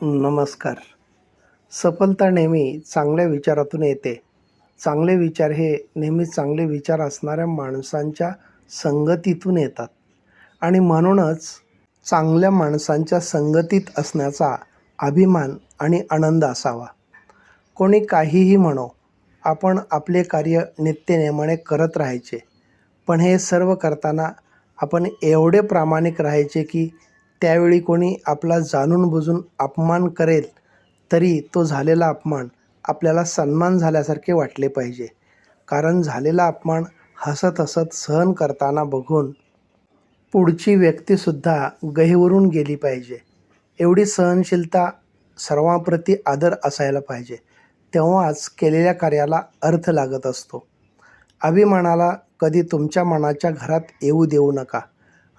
नमस्कार. सफलता नेहमी चांगल्या विचारातून येते. चांगले विचार हे नेहमी चांगले विचार असणाऱ्या माणसांच्या संगतीतून येतात आणि म्हणूनच चांगल्या माणसांच्या संगतीत असण्याचा अभिमान आणि आनंद असावा. कोणी काहीही म्हणो, आपण आपले कार्य नित्यनेमाने करत राहायचे. पण हे सर्व करताना आपण एवढे प्रामाणिक राहायचे की त्यावेळी कोणी आपला जाणून बुजून अपमान करेल तरी तो झालेला अपमान आपल्याला सन्मान झाल्यासारखे वाटले पाहिजे. कारण झालेला अपमान हसत हसत सहन करताना बघून पुढची व्यक्तीसुद्धा गहिवरून गेली पाहिजे. एवढी सहनशीलता, सर्वांप्रती आदर असायला पाहिजे. तेव्हाच केलेल्या कार्याला अर्थ लागत असतो. अभिमानाला कधी तुमच्या मनाच्या घरात येऊ देऊ नका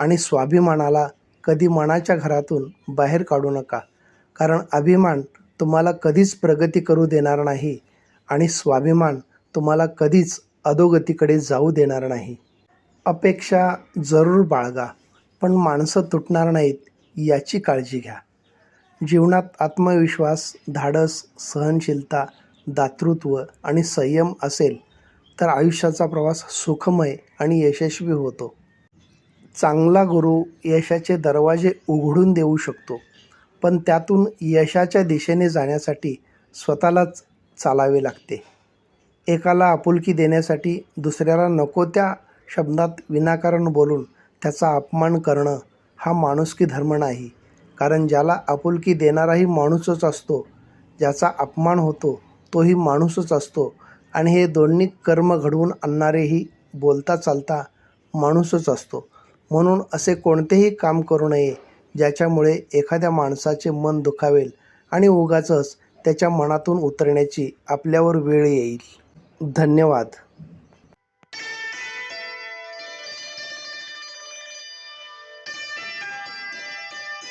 आणि स्वाभिमानाला कधी मनाच्या घरातून बाहेर काढू नका. कारण अभिमान तुम्हाला कधीच प्रगती करू देणार नाही आणि स्वाभिमान तुम्हाला कधीच अधोगतीकडे जाऊ देणार नाही. अपेक्षा जरूर बाळगा, पण माणसं तुटणार नाहीत याची काळजी घ्या. जीवनात आत्मविश्वास, धाडस, सहनशीलता, दातृत्व आणि संयम असेल तर आयुष्याचा प्रवास सुखमय आणि यशस्वी होतो. चांगला गुरु यशाचे दरवाजे उघडून देऊ शकतो, पण त्यातून यशाच्या दिशेने जाण्यासाठी स्वतःलाच चालावे लागते. एकाला आपुलकी देण्यासाठी दुसऱ्याला नको त्या शब्दात विनाकारण बोलून त्याचा अपमान करणं हा माणुसकी धर्म नाही. कारण ज्याला आपुलकी देणाराही माणूसच असतो, ज्याचा अपमान होतो तोही माणूसच असतो आणि हे दोन्ही कर्म घडवून आणणारेही बोलता चालता माणूसच असतो. म्हणून असे कोणतेही काम करू नये ज्याच्यामुळे एखाद्या माणसाचे मन दुखावेल आणि उगाचच त्याच्या मनातून उतरण्याची आपल्यावर वेळ येईल. धन्यवाद.